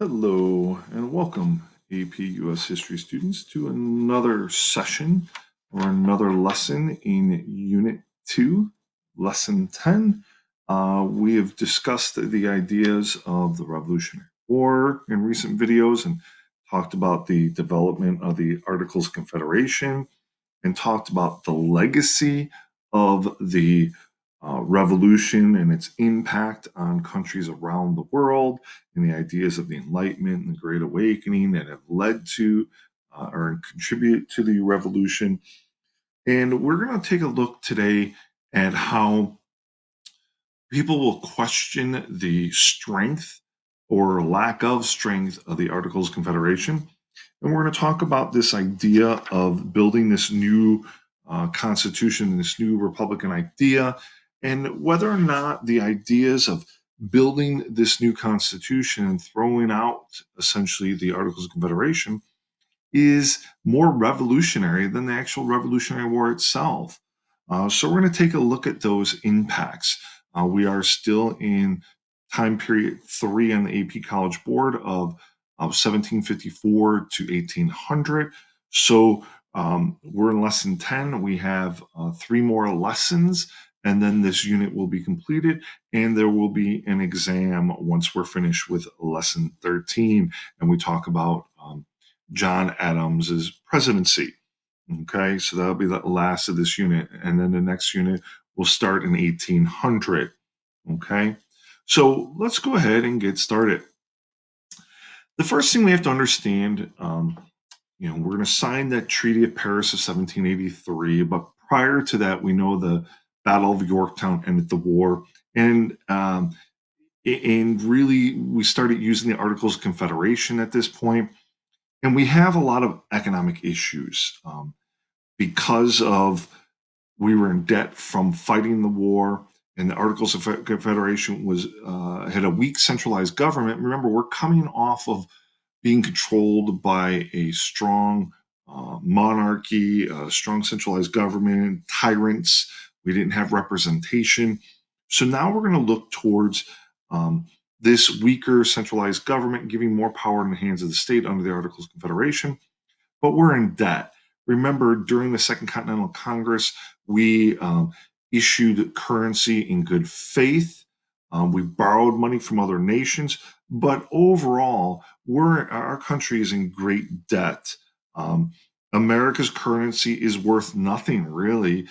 Hello and welcome, AP US History students, to another session or another lesson in Unit 2, Lesson 10. We have discussed the ideas of the Revolutionary War in recent videos and talked about the development of the Articles of Confederation and talked about the legacy of the revolution and its impact on countries around the world, and the ideas of the Enlightenment and the Great Awakening that have led to or contribute to the revolution. And we're going to take a look today at how people will question the strength or lack of strength of the Articles of Confederation. And we're going to talk about this idea of building this new constitution, this new Republican idea, and whether or not the ideas of building this new constitution and throwing out essentially the Articles of Confederation is more revolutionary than the actual Revolutionary War itself. So we're going to take a look at those impacts. We are still in time period 3 on the AP College Board of 1754 to 1800. So we're in lesson 10. We have 3 more lessons, and then this unit will be completed, and there will be an exam once we're finished with lesson 13, and we talk about John Adams's presidency. Okay, so that'll be the last of this unit, and then the next unit will start in 1800. Okay, so let's go ahead and get started. The first thing we have to understand, we're going to sign that Treaty of Paris of 1783, but prior to that, we know the Battle of Yorktown ended the war, and really we started using the Articles of Confederation at this point. And we have a lot of economic issues because of we were in debt from fighting the war, and the Articles of Confederation was had a weak centralized government. Remember, we're coming off of being controlled by a strong monarchy, a strong centralized government, tyrants. We didn't have representation. So now we're going to look towards this weaker centralized government giving more power in the hands of the state under the Articles of Confederation, but we're in debt. Remember, during the Second Continental Congress, we issued currency in good faith. We borrowed money from other nations, but overall, our country is in great debt. America's currency is worth nothing, really.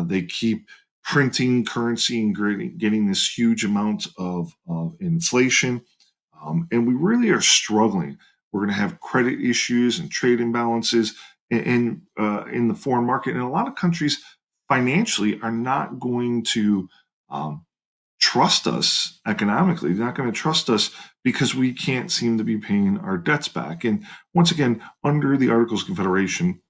They keep printing currency and getting this huge amount of inflation. And we really are struggling. We're going to have credit issues and trade imbalances in the foreign market. And a lot of countries financially are not going to trust us economically. They're not going to trust us because we can't seem to be paying our debts back. And once again, under the Articles of Confederation,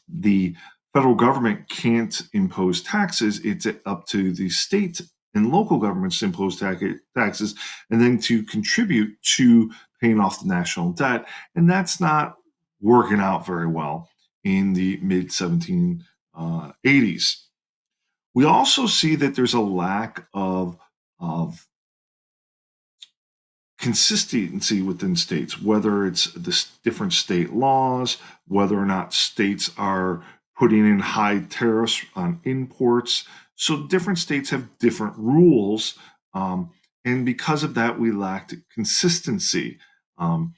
the federal government can't impose taxes. It's up to the state and local governments to impose taxes and then to contribute to paying off the national debt. And that's not working out very well in the mid 1780s. We also see that there's a lack of consistency within states, whether it's the different state laws, whether or not states are putting in high tariffs on imports. So different states have different rules. And because of that, we lacked consistency. Um,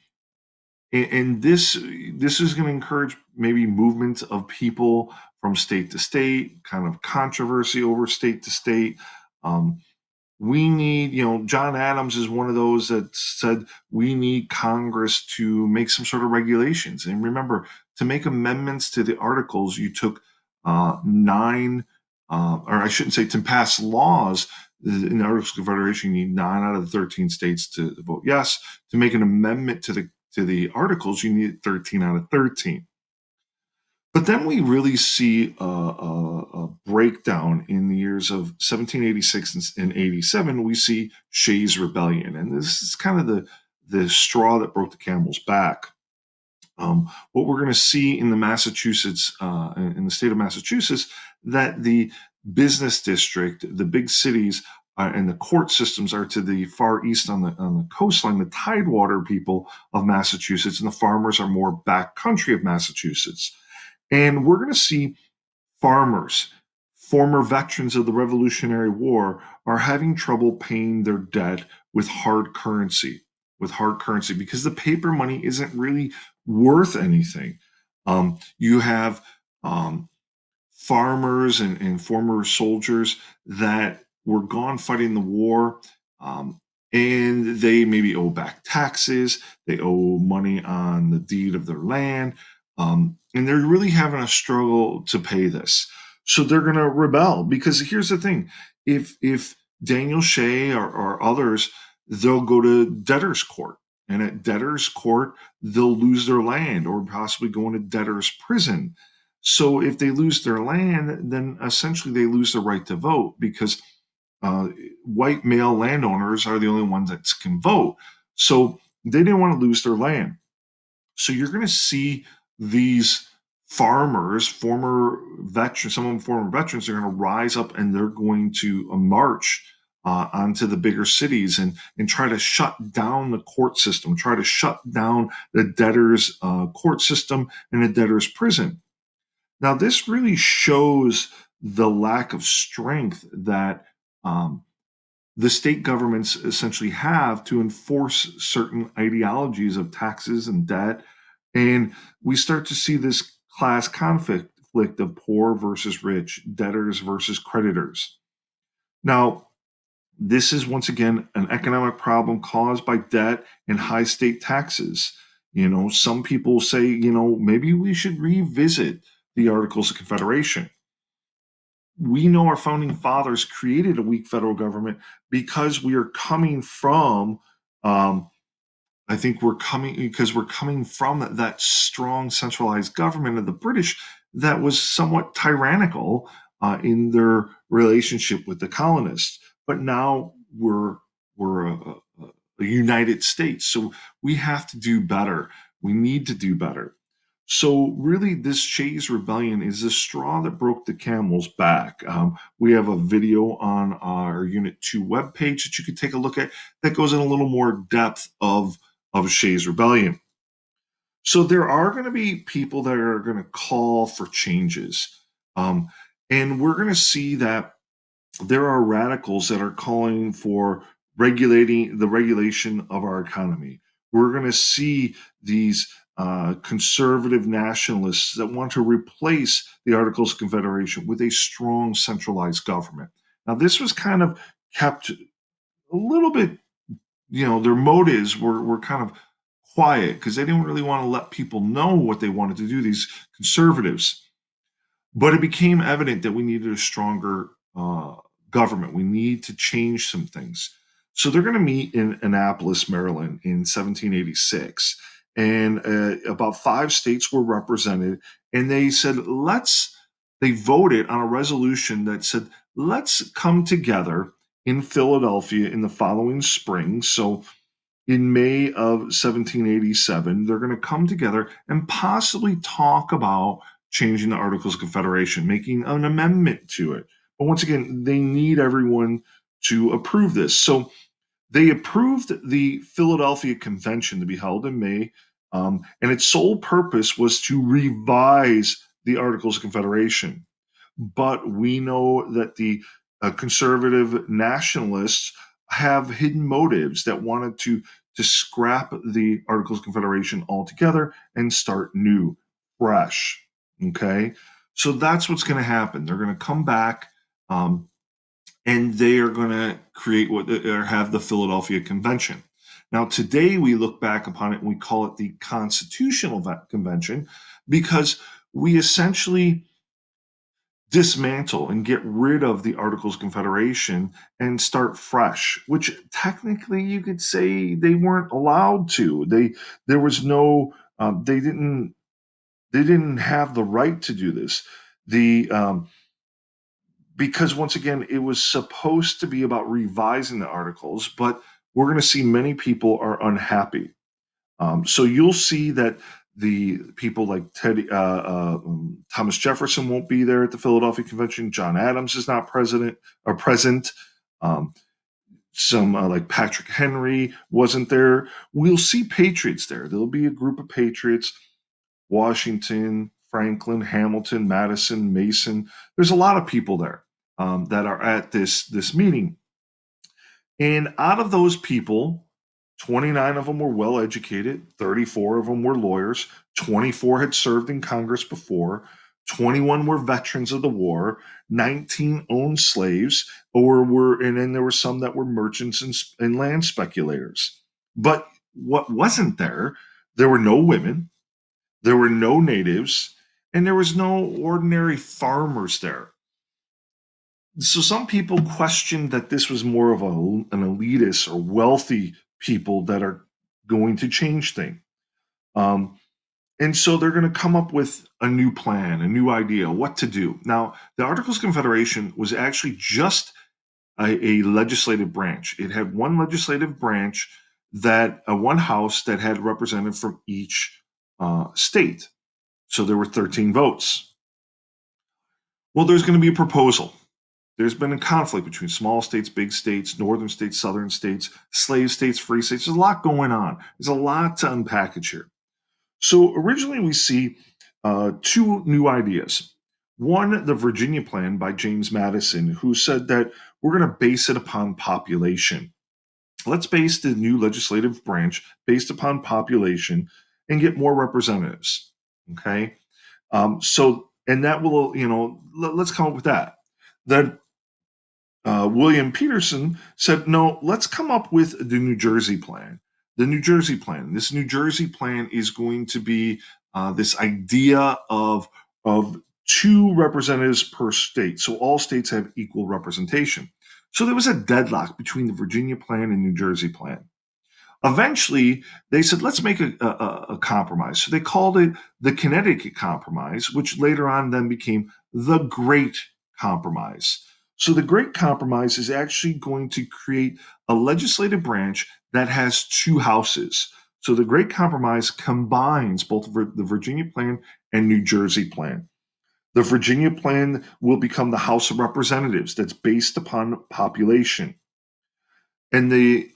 and this is going to encourage maybe movement of people from state to state, kind of controversy over state to state. We need, John Adams is one of those that said we need Congress to make some sort of regulations. And remember, to make amendments to the articles, you took nine, or I shouldn't say to pass laws in the Articles of Confederation, you need 9 out of the 13 states to vote yes. To make an amendment to the articles, you need 13 out of 13. But then we really see a breakdown in the years of 1786 and 87. We see Shays' Rebellion, and this is kind of the straw that broke the camel's back. What we're going to see in the Massachusetts, in the state of Massachusetts, that the business district, the big cities, and the court systems are to the far east on the coastline, the tidewater people of Massachusetts, and the farmers are more back country of Massachusetts. And we're going to see farmers, former veterans of the Revolutionary War, are having trouble paying their debt with hard currency, because the paper money isn't really worth anything. You have farmers and former soldiers that were gone fighting the war, um, and they maybe owe back taxes, they owe money on the deed of their land, and they're really having a struggle to pay this. So they're going to rebel, because here's the thing: if Daniel Shea or others, they'll go to debtors court, and at debtors court they'll lose their land or possibly go into debtors prison. So if they lose their land, then essentially they lose the right to vote, because uh, white male landowners are the only ones that can vote. So they didn't want to lose their land. So you're going to see these farmers, former veterans, some of them former veterans, are going to rise up and they're going to march onto the bigger cities and try to shut down the court system, try to shut down the debtors' court system and the debtors' prison. Now, this really shows the lack of strength that um, the state governments essentially have to enforce certain ideologies of taxes and debt. And we start to see this class conflict of poor versus rich, debtors versus creditors. Now, this is once again an economic problem caused by debt and high state taxes. Some people say, maybe we should revisit the Articles of Confederation. We know our founding fathers created a weak federal government because we are coming from um, I think we're coming from that strong centralized government of the British that was somewhat tyrannical in their relationship with the colonists. But now we're a United States, so we have to do better. We need to do better. So really, this Shays Rebellion is the straw that broke the camel's back. We have a video on our Unit 2 webpage that you could take a look at that goes in a little more depth of Shays Rebellion. So there are going to be people that are going to call for changes. Um, and we're going to see that there are radicals that are calling for regulating the regulation of our economy. We're going to see these conservative nationalists that want to replace the Articles of Confederation with a strong centralized government. Now, this was kind of kept a little bit, their motives were kind of quiet because they didn't really want to let people know what they wanted to do, these conservatives. But it became evident that we needed a stronger government. We need to change some things. So they're going to meet in Annapolis, Maryland in 1786. And about 5 states were represented. And they said, they voted on a resolution that said, let's come together in Philadelphia in the following spring. So in May of 1787, they're going to come together and possibly talk about changing the Articles of Confederation, making an amendment to it. But once again, they need everyone to approve this. So they approved the Philadelphia Convention to be held in May, and its sole purpose was to revise the Articles of Confederation. But we know that the conservative nationalists have hidden motives that wanted to scrap the Articles of Confederation altogether and start new, fresh. Okay, so that's what's going to happen. They're going to come back, and they are going to create or have the Philadelphia Convention. Now, today we look back upon it and we call it the Constitutional Convention, because we essentially dismantle and get rid of the Articles of Confederation and start fresh, which technically you could say they weren't allowed to. There was no they didn't have the right to do this. The Because once again, it was supposed to be about revising the articles, but we're going to see many people are unhappy. So you'll see that the people like Thomas Jefferson won't be there at the Philadelphia Convention. John Adams is not present. Um, some like Patrick Henry wasn't there. We'll see patriots there. There'll be a group of patriots: Washington, Franklin, Hamilton, Madison, Mason. There's a lot of people there that are at this meeting. And out of those people, 29 of them were well educated, 34 of them were lawyers, 24 had served in Congress before, 21 were veterans of the war, 19 owned slaves, and then there were some that were merchants and land speculators. But what wasn't there, there were no women, there were no natives, and there was no ordinary farmers there. So some people questioned that this was more of an elitist or wealthy people that are going to change things. Um, and so they're going to come up with a new plan, a new idea, what to do. Now, the Articles of Confederation was actually just a legislative branch. It had one legislative branch one house that had representative from each state. So there were 13 votes. Well, there's going to be a proposal. There's been a conflict between small states, big states, northern states, southern states, slave states, free states. There's a lot going on. There's a lot to unpackage here. So originally, we see two new ideas. One, the Virginia Plan by James Madison, who said that we're going to base it upon population. Let's base the new legislative branch based upon population and get more representatives. Okay. And that will, let's come up with that. Then William Peterson said, no, let's come up with the New Jersey plan. The New Jersey plan. This New Jersey plan is going to be this idea of two representatives per state. So all states have equal representation. So there was a deadlock between the Virginia plan and New Jersey plan. Eventually, they said, let's make a compromise. So they called it the Connecticut Compromise, which later on then became the Great Compromise. So the Great Compromise is actually going to create a legislative branch that has two houses. So the Great Compromise combines both the Virginia plan and New Jersey plan. The Virginia plan will become the House of Representatives that's based upon population. And the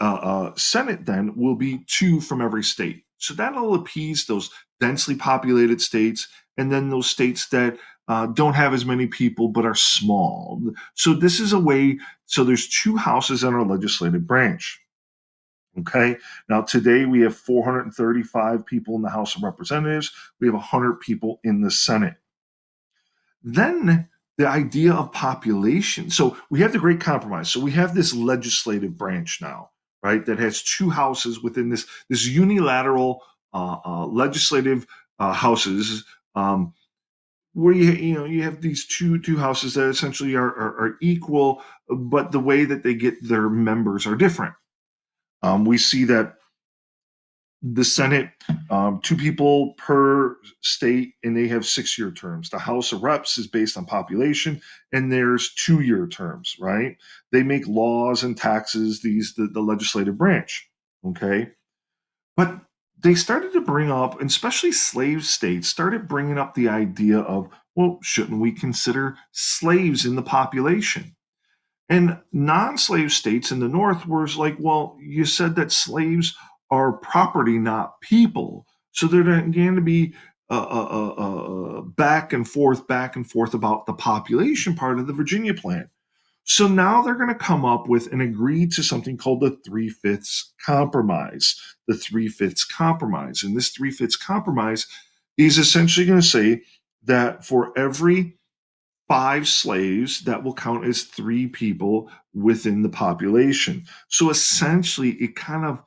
Senate then will be two from every state. So that'll appease those densely populated states and then those states that don't have as many people but are small. So this is a way, so there's two houses in our legislative branch. Okay. Now, today we have 435 people in the House of Representatives, we have 100 people in the Senate. Then the idea of population. So we have the Great Compromise. So we have this legislative branch now, right, that has two houses within this unilateral legislative houses, where you have these two houses that essentially are equal, but the way that they get their members are different. We see that the Senate, two people per state, and they have 6-year terms. The House of Reps is based on population, and there's 2-year terms, right? They make laws and taxes, the legislative branch, okay? But they started to bring up, and especially slave states, started bringing up the idea of, well, shouldn't we consider slaves in the population? And non-slave states in the North was like, well, you said that slaves are property, not people. So they're going to be back and forth about the population part of the Virginia plan. So now they're going to come up with and agree to something called the Three-Fifths Compromise. The Three-Fifths Compromise. And this Three-Fifths Compromise is essentially going to say that for every 5 slaves, that will count as 3 people within the population. So essentially, it kind of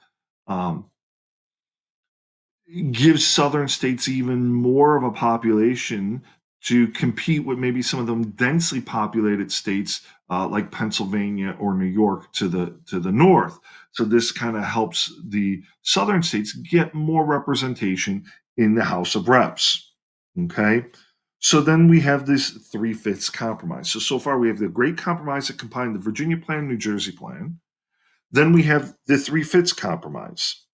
um, gives southern states even more of a population to compete with maybe some of the densely populated states like Pennsylvania or New York to the north. So this kind of helps the southern states get more representation in the House of Reps. Okay. So then we have this three-fifths compromise. So far we have the Great Compromise that combined the Virginia Plan, New Jersey Plan. Then we have the three-fifths compromise.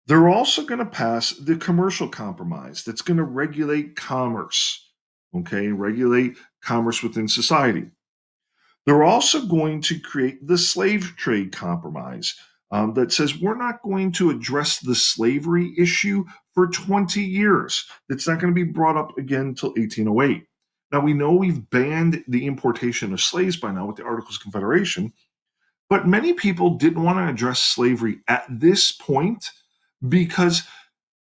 They're also going to pass the commercial compromise that's going to regulate commerce, okay, regulate commerce within society. They're also going to create the slave trade compromise that says we're not going to address the slavery issue for 20 years. It's not going to be brought up again until 1808. Now, we know we've banned the importation of slaves by now with the Articles of Confederation, but many people didn't want to address slavery at this point because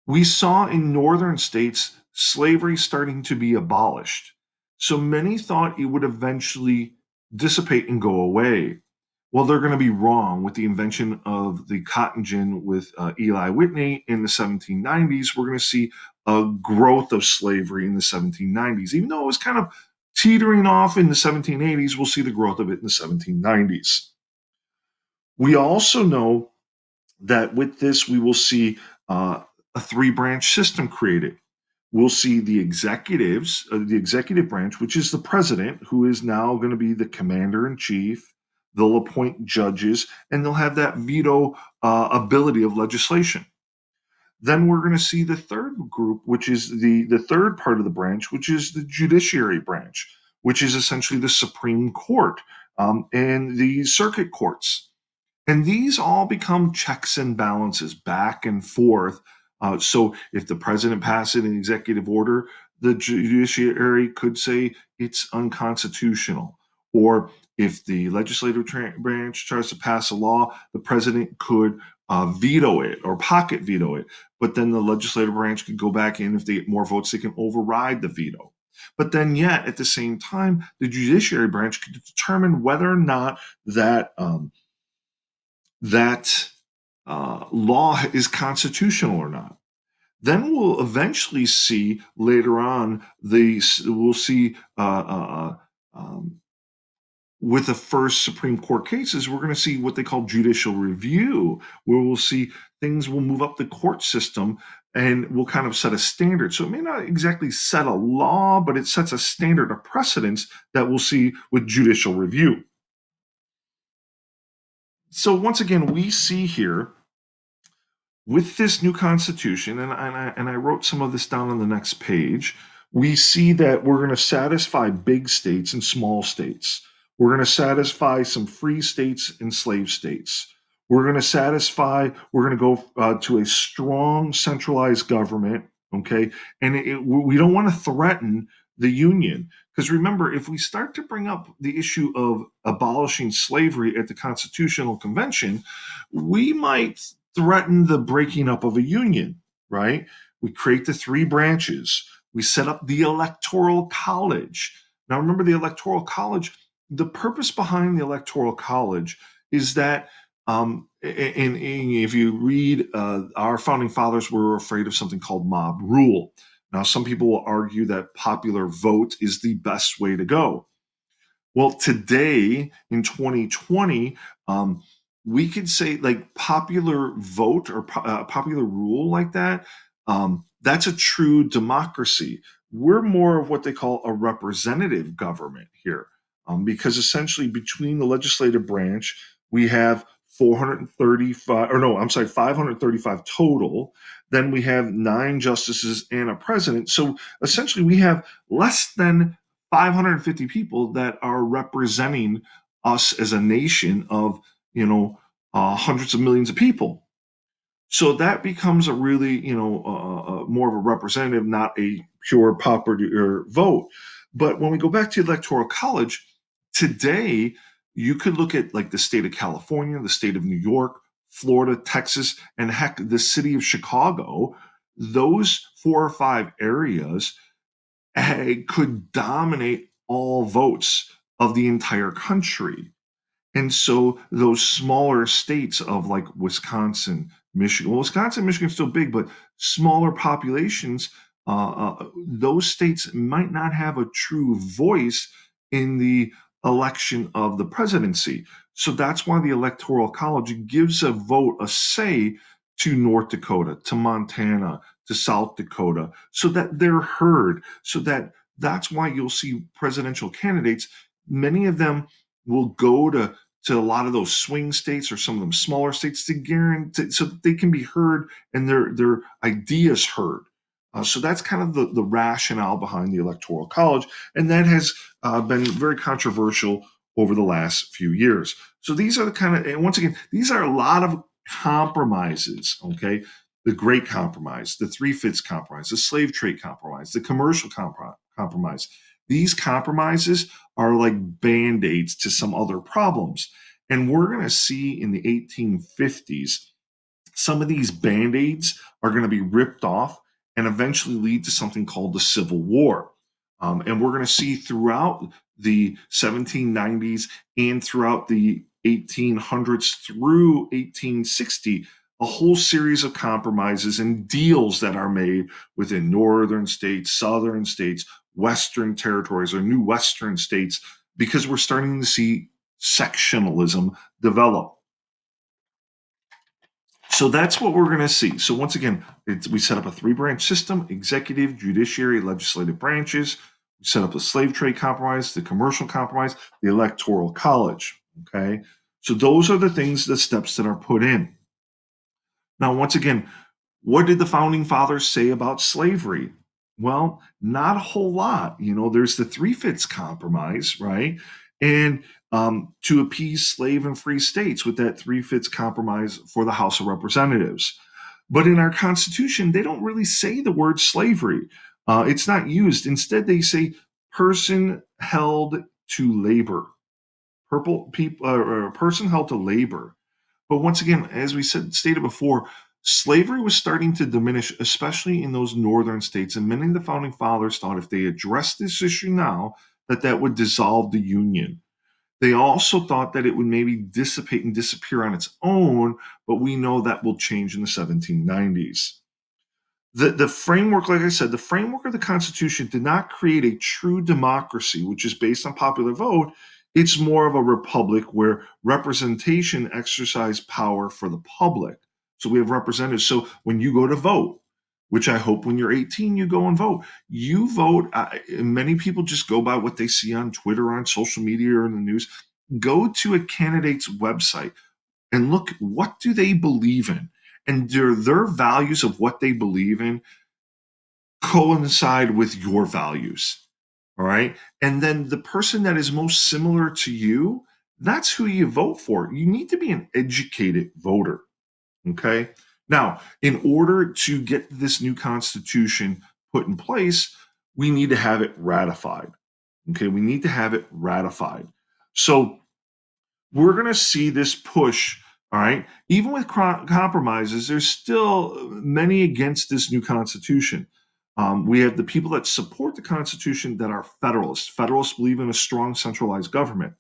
we saw in northern states slavery starting to be abolished. So many thought it would eventually dissipate and go away. Well, they're going to be wrong with the invention of the cotton gin with Eli Whitney in the 1790s. We're going to see a growth of slavery in the 1790s. Even though it was kind of teetering off in the 1780s, we'll see the growth of it in the 1790s. We also know that with this, we will see a three branch system created. We'll see the executive branch, which is the president, who is now going to be the commander in chief. They'll appoint judges and they'll have that veto ability of legislation. Then we're going to see the third group, which is the third part of the branch, which is the judiciary branch, which is essentially the Supreme Court and the circuit courts. And these all become checks and balances back and forth. So if the president passes an executive order, the judiciary could say it's unconstitutional. Or if the legislative branch tries to pass a law, the president could veto it or pocket veto it. But then the legislative branch could go back in. If they get more votes, they can override the veto. But then, yet, at the same time, the judiciary branch could determine whether or not that law is constitutional or not. Then we'll eventually see later on we'll see with the first Supreme Court cases, we're going to see what they call judicial review, where we'll see things will move up the court system and will kind of set a standard. So it may not exactly set a law, but it sets a standard of precedence that we'll see with judicial review. So once again, we see here with this new constitution, and I wrote some of this down on the next page, we see that we're going to satisfy big states and small states. We're going to satisfy some free states and slave states. We're going to go to a strong centralized government, okay? And we don't want to threaten the Union. Because remember, if we start to bring up the issue of abolishing slavery at the Constitutional Convention, we might threaten the breaking up of a union, right? We create the three branches. We set up the Electoral College. Now, remember the Electoral College, the purpose behind the Electoral College is that, and if you read, our founding fathers were afraid of something called mob rule. Now, some people will argue that popular vote is the best way to go. Well, today in 2020, we could say like popular vote or popular rule like that. That's a true democracy. We're more of what they call a representative government here, because essentially between the legislative branch, we have 435, or no, I'm sorry, 535 total. Then we have 9 justices and a president. So essentially, we have less than 550 people that are representing us as a nation of hundreds of millions of people. So that becomes a really more of a representative, not a pure popular vote. But when we go back to the Electoral College today, you could look at like the state of California, the state of New York, Florida, Texas, and heck, the city of Chicago. Those 4 or 5 areas could dominate all votes of the entire country. And so those smaller states of like Wisconsin, Michigan, well, Wisconsin, Michigan is still big, but smaller populations, those states might not have a true voice in the election of the presidency. So that's why the Electoral College gives a vote, a say to North Dakota, to Montana, to South Dakota, so that they're heard. That's why you'll see presidential candidates, many of them will go to a lot of those swing states or some of them smaller states to guarantee so that they can be heard and their ideas heard. So that's kind of the rationale behind the Electoral College, and that has been very controversial over the last few years. So these are the kind of, and once again, these are a lot of compromises, okay? The Great Compromise, the Three-Fifths Compromise, the Slave Trade Compromise, the Commercial Compromise. These compromises are like band-aids to some other problems. And we're going to see in the 1850s, some of these band-aids are going to be ripped off and eventually lead to something called the Civil War. And we're going to see throughout the 1790s and throughout the 1800s through 1860 a whole series of compromises and deals that are made within northern states, southern states, western territories, or new western states, because we're starting to see sectionalism develop. So that's what we're going to see. So once again, we set up a three-branch system: executive, judiciary, legislative branches. We set up the slave trade compromise, the commercial compromise, the electoral college. Okay, so those are the things, the steps that are put in. Now, once again, what did the founding fathers say about slavery? Well, not a whole lot. There's the Three-Fifths Compromise, right? And to appease slave and free states with that Three-Fifths Compromise for the House of Representatives. But in our Constitution, they don't really say the word slavery. It's not used. Instead, they say person held to labor. Purple people, or person held to labor. But once again, as we stated before, slavery was starting to diminish, especially in those northern states. And many of the founding fathers thought if they addressed this issue now, that would dissolve the Union. They also thought that it would maybe dissipate and disappear on its own, but we know that will change in the 1790s. The framework, like I said, the framework of the Constitution did not create a true democracy, which is based on popular vote. It's more of a republic where representation exercise power for the public. So we have representatives. So when you go to vote, which I hope when you're 18 you go and vote, you vote. Many people just go by what they see on Twitter, or on social media, or in the news. Go to a candidate's website and look, what do they believe in, and do their values of what they believe in coincide with your values? All right, and then the person that is most similar to you, that's who you vote for. You need to be an educated voter. Okay, now in order to get this new constitution put in place, we need to have it ratified. Okay, we need to have it ratified. So we're going to see this push. All right, even with compromises, there's still many against this new constitution. We have the people that support the constitution that are federalists. Federalists believe in a strong centralized government.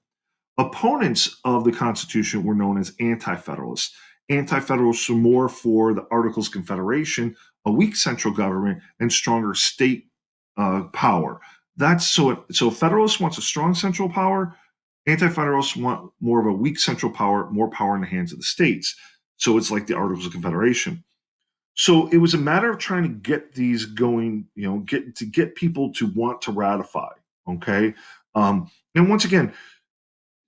Opponents of the constitution were known as anti-federalists. Anti-federalists were more for the Articles of Confederation, a weak central government, and stronger state power. That's so. So Federalists wants a strong central power. Anti-federalists want more of a weak central power, more power in the hands of the states. So it's like the Articles of Confederation. So it was a matter of trying to get these going, get people to want to ratify. Okay, and once again,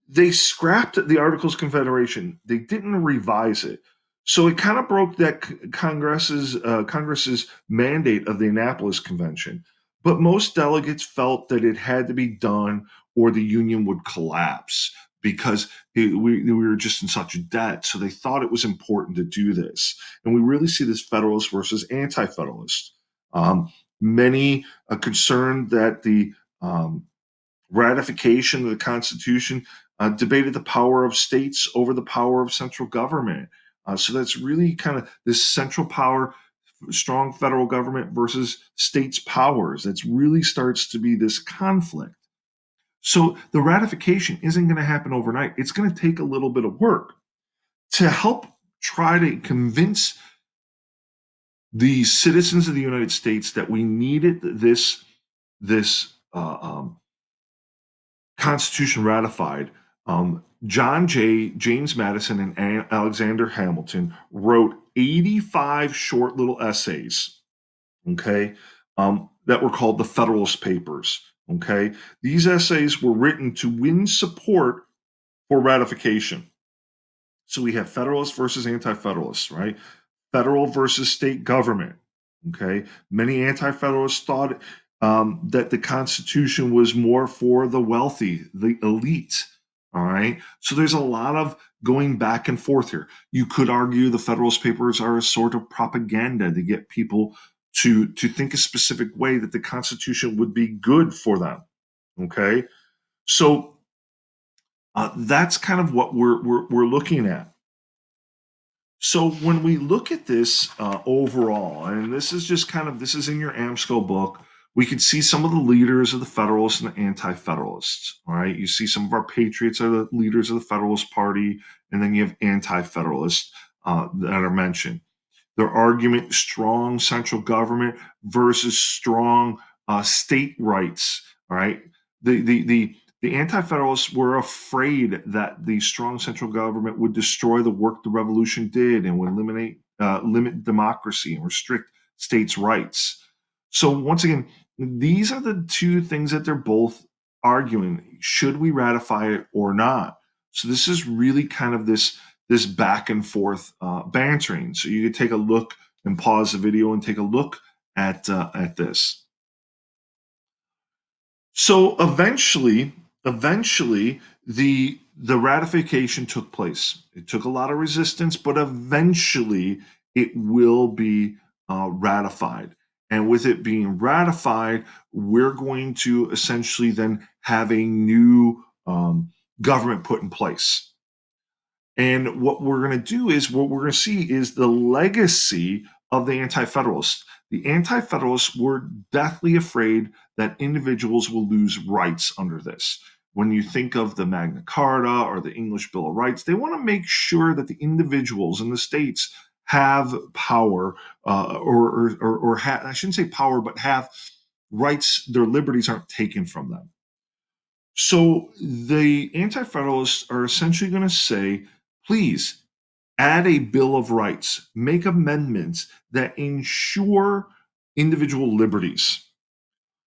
they scrapped the Articles of Confederation. They didn't revise it, so it kind of broke that Congress's mandate of the Annapolis Convention. But most delegates felt that it had to be done, or the Union would collapse, because we were just in such debt. So they thought it was important to do this, and we really see this Federalist versus Anti-Federalist. Many are concerned that the ratification of the Constitution debated the power of states over the power of central government. So that's really kind of this central power, strong federal government versus states' powers. That's really starts to be this conflict. So the ratification isn't going to happen overnight. It's going to take a little bit of work to help try to convince the citizens of the United States that we needed this Constitution ratified. James Madison, and Alexander Hamilton wrote 85 short little essays, okay, that were called the Federalist Papers. Okay, these essays were written to win support for ratification. So we have Federalists versus Anti-Federalists, right? Federal versus state government. Okay, many Anti-Federalists thought that the Constitution was more for the wealthy, the elite. All right. So there's a lot of going back and forth here. You could argue the Federalist Papers are a sort of propaganda to get people to think a specific way that the Constitution would be good for them. Okay. So that's kind of what we're looking at. So when we look at this overall, and this is just kind of this is in your AMSCO book, we can see some of the leaders of the Federalists and the Anti-Federalists. All right, you see some of our patriots are the leaders of the Federalist Party, and then you have Anti-Federalists that are mentioned. Their argument: strong central government versus strong state rights. All right, the anti-federalists were afraid that the strong central government would destroy the work the revolution did and would limit democracy and restrict states' rights. So once again, these are the two things that they're both arguing: should we ratify it or not? So this is really kind of this back and forth bantering. So you could take a look and pause the video and take a look at this. So eventually, the ratification took place. It took a lot of resistance, but eventually it will be ratified. And with it being ratified, we're going to essentially then have a new government put in place. And what we're going to do is what we're going to see is the legacy of the Anti Federalists. The Anti Federalists were deathly afraid that individuals will lose rights under this. When you think of the Magna Carta or the English Bill of Rights, they want to make sure that the individuals in the states have power, I shouldn't say power, but have rights, their liberties aren't taken from them. So the Anti Federalists are essentially going to say, please add a Bill of Rights, make amendments that ensure individual liberties.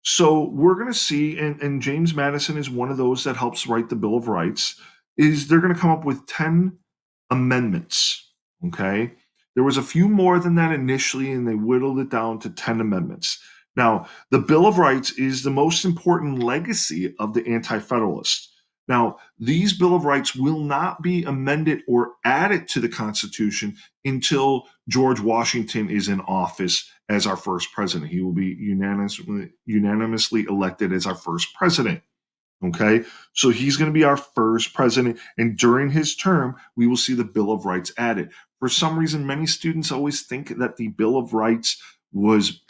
So we're going to see, and James Madison is one of those that helps write the Bill of Rights, is they're going to come up with 10 amendments. Okay. There was a few more than that initially, and they whittled it down to 10 amendments. Now, the Bill of Rights is the most important legacy of the Anti Federalists. Now, these Bill of Rights will not be amended or added to the Constitution until George Washington is in office as our first president. He will be unanimously elected as our first president. Okay, so he's going to be our first president, and during his term, we will see the Bill of Rights added. For some reason, many students always think that the Bill of Rights was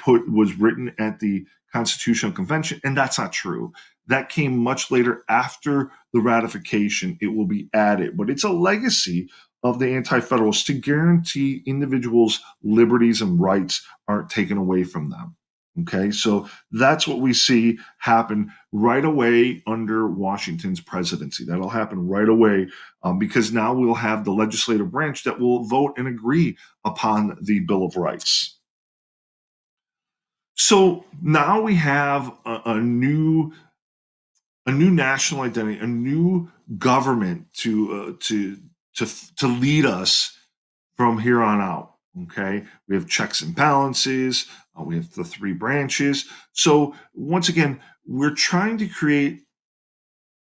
written at the Constitutional Convention, and that's not true. That came much later after the ratification. It will be added, but it's a legacy of the Anti-Federalists to guarantee individuals' liberties and rights aren't taken away from them. Okay, so that's what we see happen right away under Washington's presidency. That'll happen right away because now we'll have the legislative branch that will vote and agree upon the Bill of Rights. So now we have a new national identity, a new government to lead us from here on out. Okay, we have checks and balances. We have the three branches. So once again, we're trying to create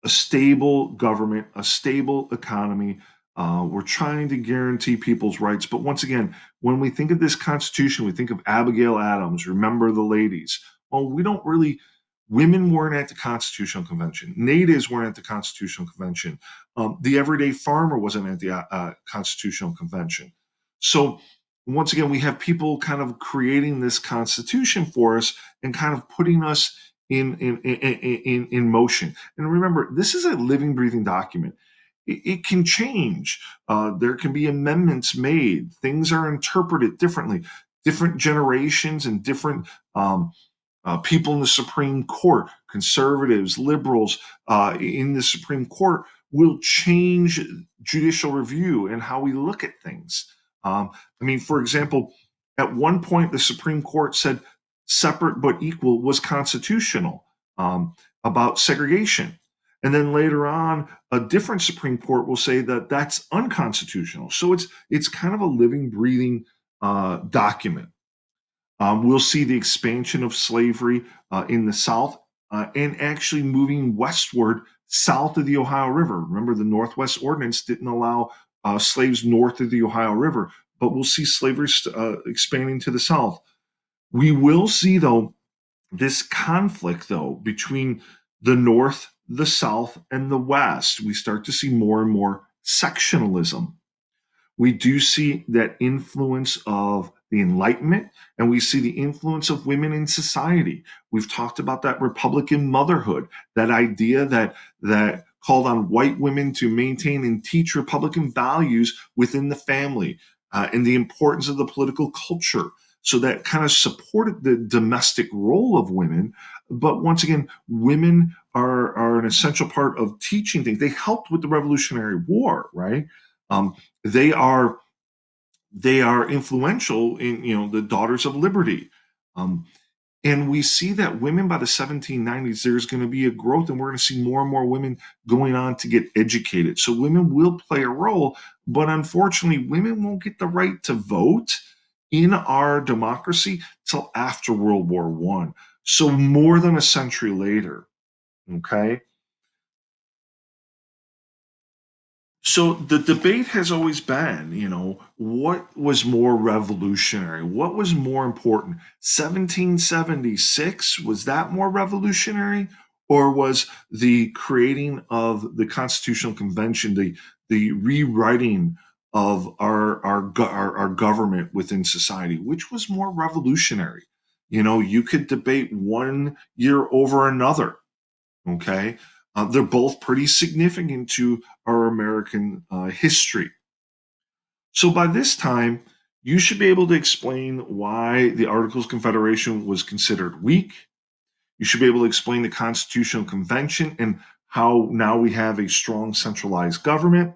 a stable government, a stable economy. We're trying to guarantee people's rights. But once again, when we think of this Constitution, we think of Abigail Adams, remember the ladies. Well, we don't really, women weren't at the Constitutional Convention. Natives weren't at the Constitutional Convention. The everyday farmer wasn't at the Constitutional Convention. So once again, we have people kind of creating this Constitution for us and kind of putting us in motion. And remember, this is a living, breathing document. It can change. There can be amendments made. Things are interpreted differently. Different generations and different people in the Supreme Court, conservatives, liberals in the Supreme Court, will change judicial review and how we look at things. I mean, for example, at one point, the Supreme Court said separate but equal was constitutional about segregation. And then later on, a different Supreme Court will say that that's unconstitutional. So it's kind of a living, breathing document. We'll see the expansion of slavery in the South and actually moving westward south of the Ohio River. Remember, the Northwest Ordinance didn't allow slaves north of the Ohio River, but we'll see slavery expanding to the south. We will see, though, this conflict, though, between the North, the South, and the West. We start to see more and more sectionalism. We do see that influence of the Enlightenment, and we see the influence of women in society. We've talked about that Republican motherhood, that idea that called on white women to maintain and teach Republican values within the family, and the importance of the political culture. So that kind of supported the domestic role of women. But once again, women are an essential part of teaching things. They helped with the Revolutionary War, right? Um, they are influential in, the Daughters of Liberty. Um, and we see that women by the 1790s, there's going to be a growth, and we're going to see more and more women going on to get educated. So women will play a role, but unfortunately, women won't get the right to vote in our democracy till after World War One. So more than a century later. Okay. So the debate has always been, what was more revolutionary? What was more important? 1776, was that more revolutionary? Or was the creating of the Constitutional Convention, the rewriting of our government within society, which was more revolutionary? You could debate one year over another. Okay. They're both pretty significant to our American history. So by this time, you should be able to explain why the Articles of Confederation was considered weak. You should be able to explain the Constitutional Convention and how now we have a strong centralized government.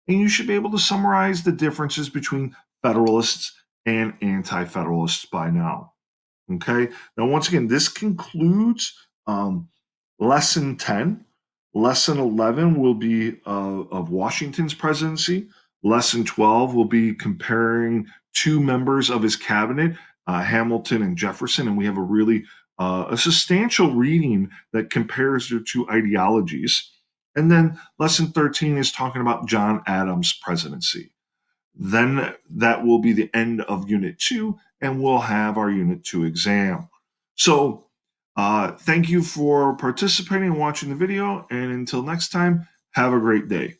And you should be able to summarize the differences between Federalists and Anti Federalists by now. Okay. Now, once again, this concludes lesson 10. Lesson 11 will be of Washington's presidency. Lesson 12 will be comparing two members of his cabinet, Hamilton and Jefferson. And we have a substantial reading that compares their two ideologies. And then lesson 13 is talking about John Adams' presidency. Then that will be the end of Unit 2, and we'll have our Unit 2 exam. So, thank you for participating and watching the video, and until next time, have a great day.